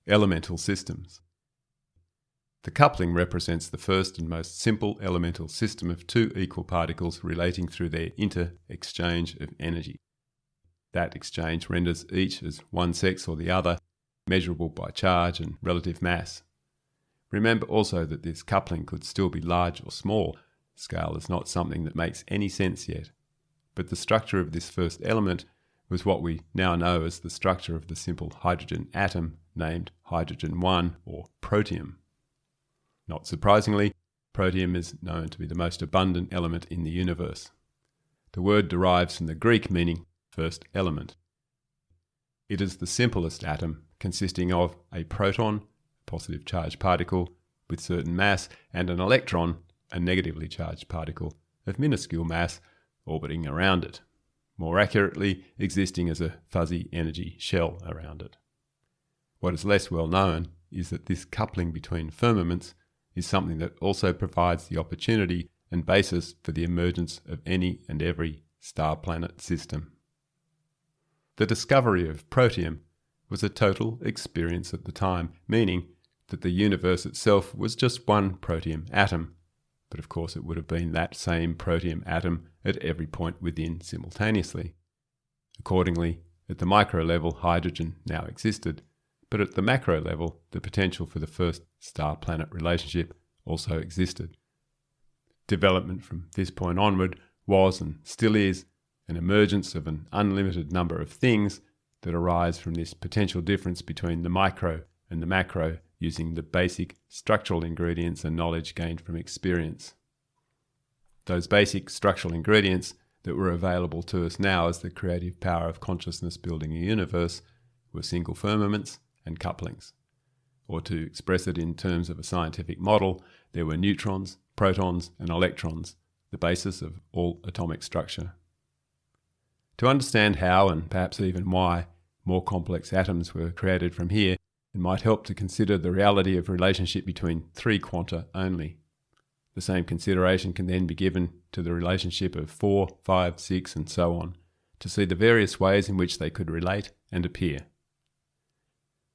Elemental systems. The coupling represents the first and most simple elemental system of two equal particles relating through their inter-exchange of energy. That exchange renders each as one sex or the other, measurable by charge and relative mass. Remember also that this coupling could still be large or small. Scale is not something that makes any sense yet. But the structure of this first element was what we now know as the structure of the simple hydrogen atom named hydrogen 1 or protium. Not surprisingly, protium is known to be the most abundant element in the universe. The word derives from the Greek meaning first element. It is the simplest atom, consisting of a proton, positive charged particle with certain mass, and an electron, a negatively charged particle of minuscule mass, orbiting around it. More accurately, existing as a fuzzy energy shell around it. What is less well known is that this coupling between firmaments is something that also provides the opportunity and basis for the emergence of any and every star-planet system. The discovery of protium was a total experience at the time, meaning that the universe itself was just one protium atom, but of course it would have been that same protium atom at every point within simultaneously. Accordingly, at the micro level, hydrogen now existed, but at the macro level, the potential for the first star-planet relationship also existed. Development from this point onward was and still is an emergence of an unlimited number of things that arise from this potential difference between the micro and the macro using the basic structural ingredients and knowledge gained from experience. Those basic structural ingredients that were available to us now as the creative power of consciousness building a universe were single firmaments and couplings. Or to express it in terms of a scientific model, there were neutrons, protons, and electrons, the basis of all atomic structure. To understand how, and perhaps even why, more complex atoms were created from here, it might help to consider the reality of relationship between three quanta only. The same consideration can then be given to the relationship of 4, 5, 6, and so on, to see the various ways in which they could relate and appear.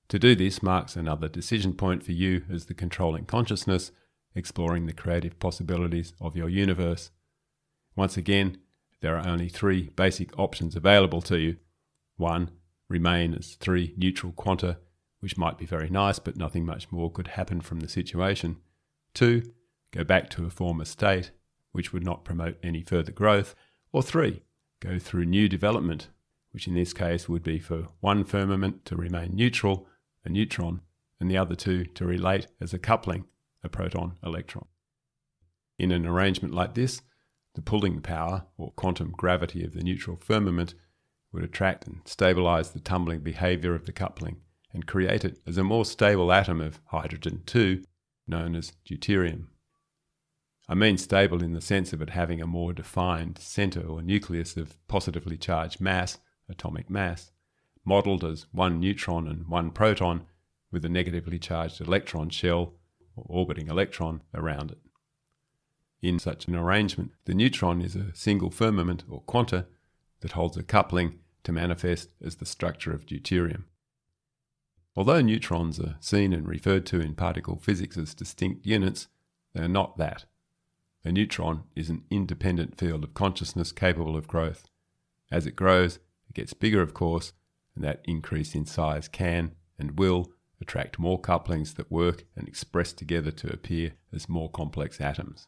To do this marks another decision point for you as the controlling consciousness, exploring the creative possibilities of your universe. Once again, there are only three basic options available to you. 1. Remain as three neutral quanta, which might be very nice, but nothing much more could happen from the situation. 2. Go back to a former state, which would not promote any further growth. Or 3. Go through new development, which in this case would be for one firmament to remain neutral, a neutron, and the other two to relate as a coupling, a proton-electron. In an arrangement like this, the pulling power, or quantum gravity of the neutral firmament, would attract and stabilize the tumbling behavior of the coupling, and create it as a more stable atom of hydrogen 2, known as deuterium. I mean stable in the sense of it having a more defined center or nucleus of positively charged mass, atomic mass, modelled as one neutron and one proton with a negatively charged electron shell or orbiting electron around it. In such an arrangement, the neutron is a single firmament or quanta that holds a coupling to manifest as the structure of deuterium. Although neutrons are seen and referred to in particle physics as distinct units, they are not that. A neutron is an independent field of consciousness capable of growth. As it grows, it gets bigger, of course, and that increase in size can and will attract more couplings that work and express together to appear as more complex atoms.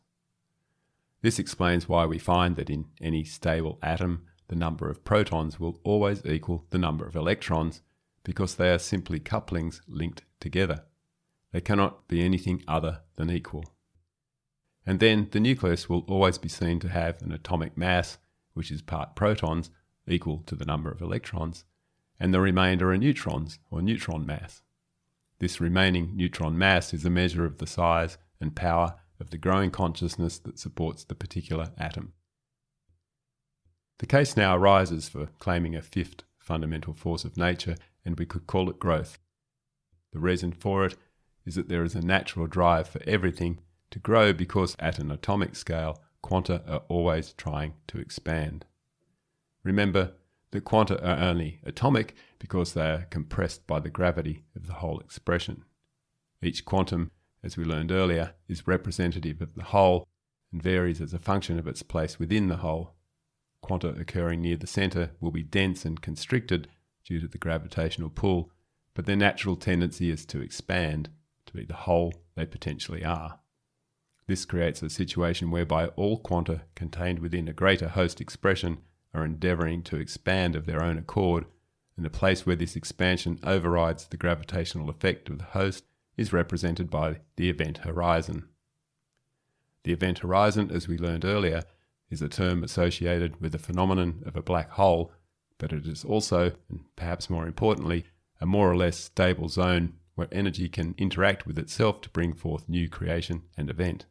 This explains why we find that in any stable atom, the number of protons will always equal the number of electrons, because they are simply couplings linked together. They cannot be anything other than equal. And then the nucleus will always be seen to have an atomic mass, which is part protons, equal to the number of electrons, and the remainder are neutrons, or neutron mass. This remaining neutron mass is a measure of the size and power of the growing consciousness that supports the particular atom. The case now arises for claiming a fifth fundamental force of nature, and we could call it growth. The reason for it is that there is a natural drive for everything to grow because at an atomic scale, quanta are always trying to expand. Remember, that quanta are only atomic because they are compressed by the gravity of the whole expression. Each quantum, as we learned earlier, is representative of the whole and varies as a function of its place within the whole. Quanta occurring near the centre will be dense and constricted due to the gravitational pull, but their natural tendency is to expand, to be the whole they potentially are. This creates a situation whereby all quanta contained within a greater host expression are endeavouring to expand of their own accord, and the place where this expansion overrides the gravitational effect of the host is represented by the event horizon. The event horizon, as we learned earlier, is a term associated with the phenomenon of a black hole, but it is also, and perhaps more importantly, a more or less stable zone where energy can interact with itself to bring forth new creation and event.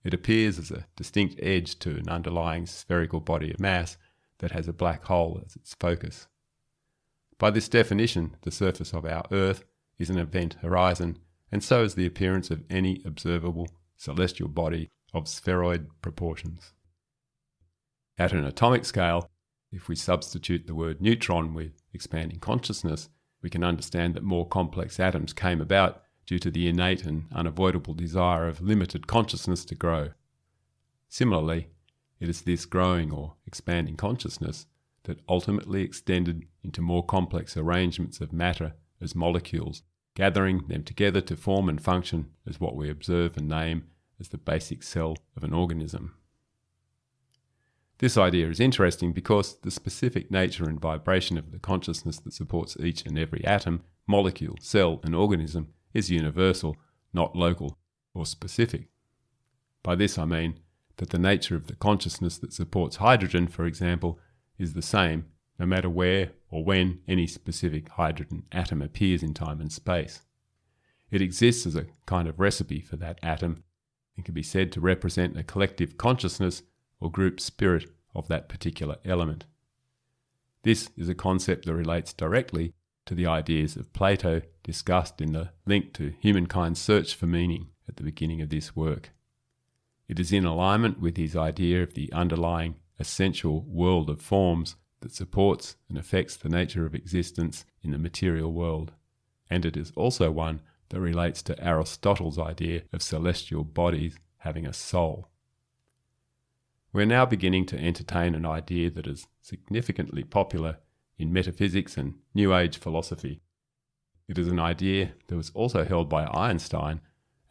It appears as a distinct edge to an underlying spherical body of mass that has a black hole as its focus. By this definition, the surface of our Earth is an event horizon, and so is the appearance of any observable celestial body of spheroid proportions. At an atomic scale, if we substitute the word neutron with expanding consciousness, we can understand that more complex atoms came about due to the innate and unavoidable desire of limited consciousness to grow. Similarly, it is this growing or expanding consciousness that ultimately extended into more complex arrangements of matter as molecules, gathering them together to form and function as what we observe and name as the basic cell of an organism. This idea is interesting because the specific nature and vibration of the consciousness that supports each and every atom, molecule, cell, and organism is universal, not local or specific. By this I mean that the nature of the consciousness that supports hydrogen, for example, is the same no matter where or when any specific hydrogen atom appears in time and space. It exists as a kind of recipe for that atom and can be said to represent a collective consciousness or group spirit of that particular element. This is a concept that relates directly to the ideas of Plato discussed in the link to humankind's search for meaning at the beginning of this work. It is in alignment with his idea of the underlying essential world of forms that supports and affects the nature of existence in the material world, and it is also one that relates to Aristotle's idea of celestial bodies having a soul. We are now beginning to entertain an idea that is significantly popular in metaphysics and New Age philosophy. It is an idea that was also held by Einstein,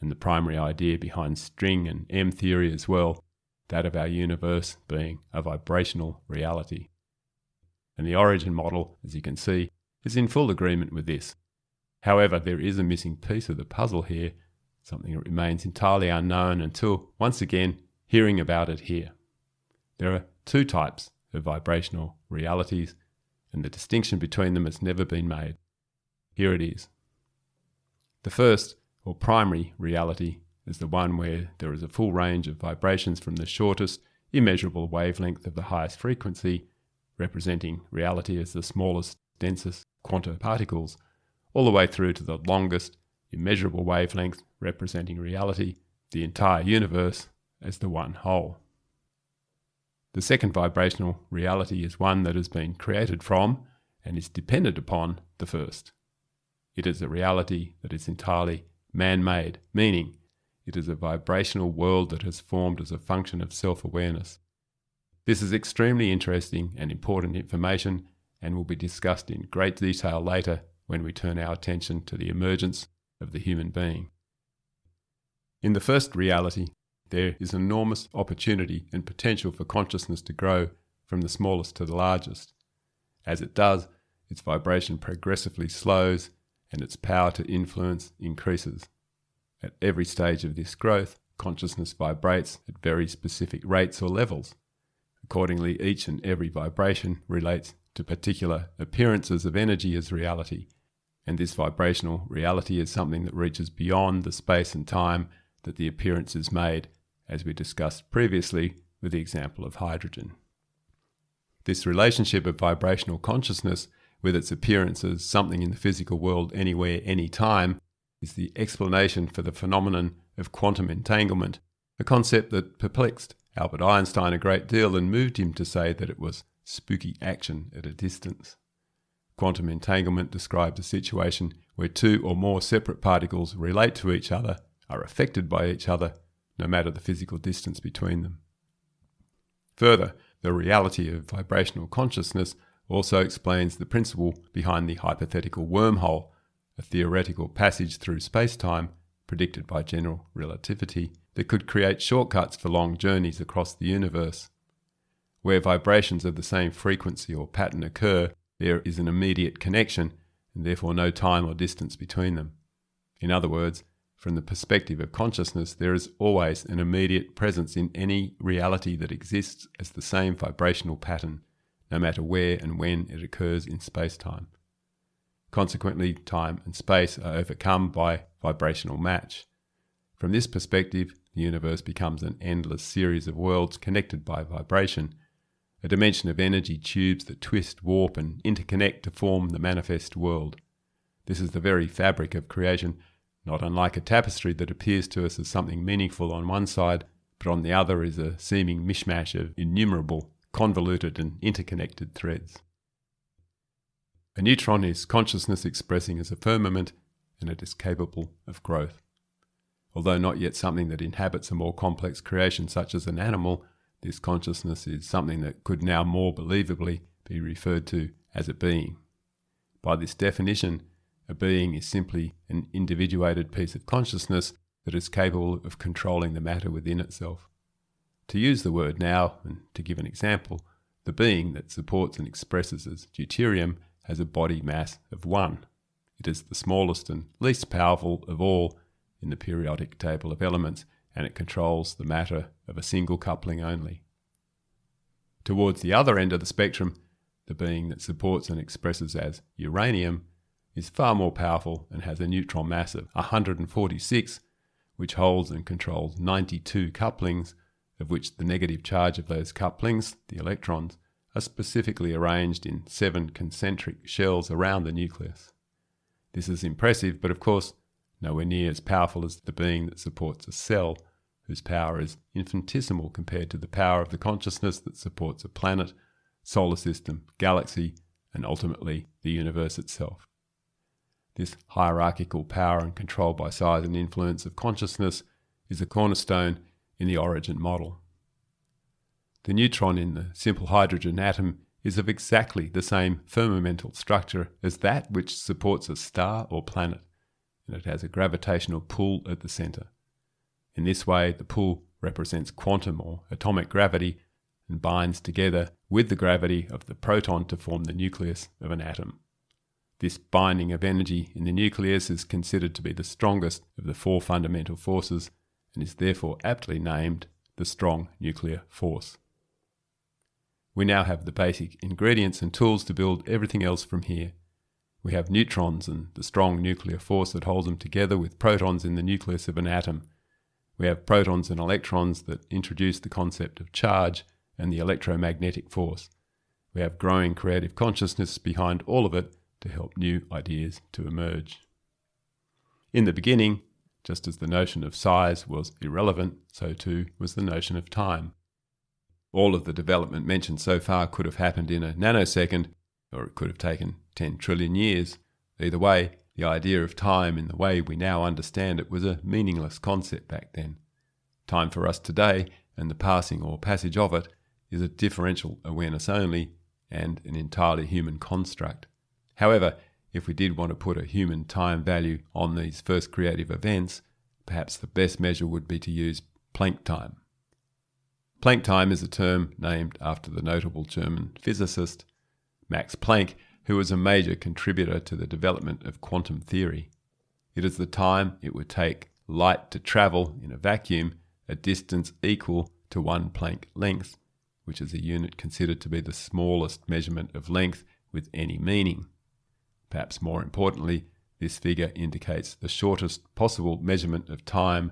and the primary idea behind string and M theory as well, that of our universe being a vibrational reality. And the origin model, as you can see, is in full agreement with this. However, there is a missing piece of the puzzle here, something that remains entirely unknown until, once again, hearing about it here. There are two types of vibrational realities, and the distinction between them has never been made. Here it is. The first, or primary reality, is the one where there is a full range of vibrations from the shortest, immeasurable wavelength of the highest frequency, representing reality as the smallest, densest quanta particles, all the way through to the longest, immeasurable wavelength, representing reality, the entire universe, as the one whole. The second vibrational reality is one that has been created from and is dependent upon the first. It is a reality that is entirely man-made, meaning it is a vibrational world that has formed as a function of self-awareness. This is extremely interesting and important information and will be discussed in great detail later when we turn our attention to the emergence of the human being. In the first reality, there is enormous opportunity and potential for consciousness to grow from the smallest to the largest. As it does, its vibration progressively slows and its power to influence increases. At every stage of this growth, consciousness vibrates at very specific rates or levels. Accordingly, each and every vibration relates to particular appearances of energy as reality, and this vibrational reality is something that reaches beyond the space and time that the appearance is made, as we discussed previously with the example of hydrogen. This relationship of vibrational consciousness with its appearance as something in the physical world anywhere, anytime, is the explanation for the phenomenon of quantum entanglement, a concept that perplexed Albert Einstein a great deal and moved him to say that it was spooky action at a distance. Quantum entanglement describes a situation where two or more separate particles relate to each other, are affected by each other, no matter the physical distance between them. Further, the reality of vibrational consciousness also explains the principle behind the hypothetical wormhole, a theoretical passage through space-time predicted by general relativity that could create shortcuts for long journeys across the universe. Where vibrations of the same frequency or pattern occur, there is an immediate connection and therefore no time or distance between them. In other words, from the perspective of consciousness, there is always an immediate presence in any reality that exists as the same vibrational pattern, no matter where and when it occurs in space-time. Consequently, time and space are overcome by vibrational match. From this perspective, the universe becomes an endless series of worlds connected by vibration, a dimension of energy tubes that twist, warp, and interconnect to form the manifest world. This is the very fabric of creation, not unlike a tapestry that appears to us as something meaningful on one side, but on the other is a seeming mishmash of innumerable, convoluted and interconnected threads. A neutron is consciousness expressing as a firmament, and it is capable of growth. Although not yet something that inhabits a more complex creation such as an animal, this consciousness is something that could now more believably be referred to as a being. By this definition, a being is simply an individuated piece of consciousness that is capable of controlling the matter within itself. To use the word now, and to give an example, the being that supports and expresses as deuterium has a body mass of 1. It is the smallest and least powerful of all in the periodic table of elements, and it controls the matter of a single coupling only. Towards the other end of the spectrum, the being that supports and expresses as uranium is far more powerful and has a neutron mass of 146, which holds and controls 92 couplings, of which the negative charge of those couplings, the electrons, are specifically arranged in 7 concentric shells around the nucleus. This is impressive, but of course nowhere near as powerful as the being that supports a cell, whose power is infinitesimal compared to the power of the consciousness that supports a planet, solar system, galaxy, and ultimately the universe itself. This hierarchical power and control by size and influence of consciousness is a cornerstone in the origin model. The neutron in the simple hydrogen atom is of exactly the same firmamental structure as that which supports a star or planet, and it has a gravitational pull at the centre. In this way, the pull represents quantum or atomic gravity and binds together with the gravity of the proton to form the nucleus of an atom. This binding of energy in the nucleus is considered to be the strongest of the 4 fundamental forces and is therefore aptly named the strong nuclear force. We now have the basic ingredients and tools to build everything else from here. We have neutrons and the strong nuclear force that holds them together with protons in the nucleus of an atom. We have protons and electrons that introduce the concept of charge and the electromagnetic force. We have growing creative consciousness behind all of it to help new ideas to emerge. In the beginning, just as the notion of size was irrelevant, so too was the notion of time. All of the development mentioned so far could have happened in a nanosecond, or it could have taken 10 trillion years. Either way, the idea of time in the way we now understand it was a meaningless concept back then. Time for us today, and the passing or passage of it, is a differential awareness only and an entirely human construct. However, if we did want to put a human time value on these first creative events, perhaps the best measure would be to use Planck time. Planck time is a term named after the notable German physicist Max Planck, who was a major contributor to the development of quantum theory. It is the time it would take light to travel in a vacuum a distance equal to 1 Planck length, which is a unit considered to be the smallest measurement of length with any meaning. Perhaps more importantly, this figure indicates the shortest possible measurement of time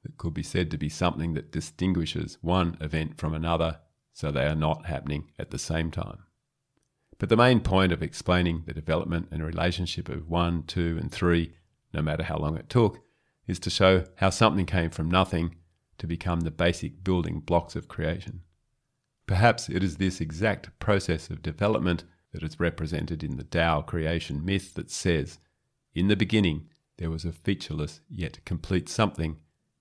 that could be said to be something that distinguishes one event from another, so they are not happening at the same time. But the main point of explaining the development and relationship of 1, 2, and 3, no matter how long it took, is to show how something came from nothing to become the basic building blocks of creation. Perhaps it is this exact process of development that is represented in the Tao creation myth that says, "In the beginning there was a featureless yet complete something.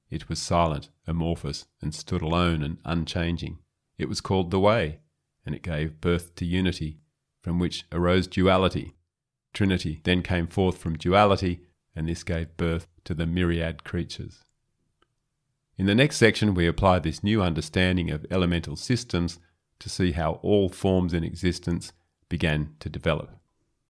It was silent, amorphous, and stood alone and unchanging. It was called the Way, and it gave birth to unity, from which arose duality. Trinity then came forth from duality, and this gave birth to the myriad creatures." In the next section, we apply this new understanding of elemental systems to see how all forms in existence began to develop.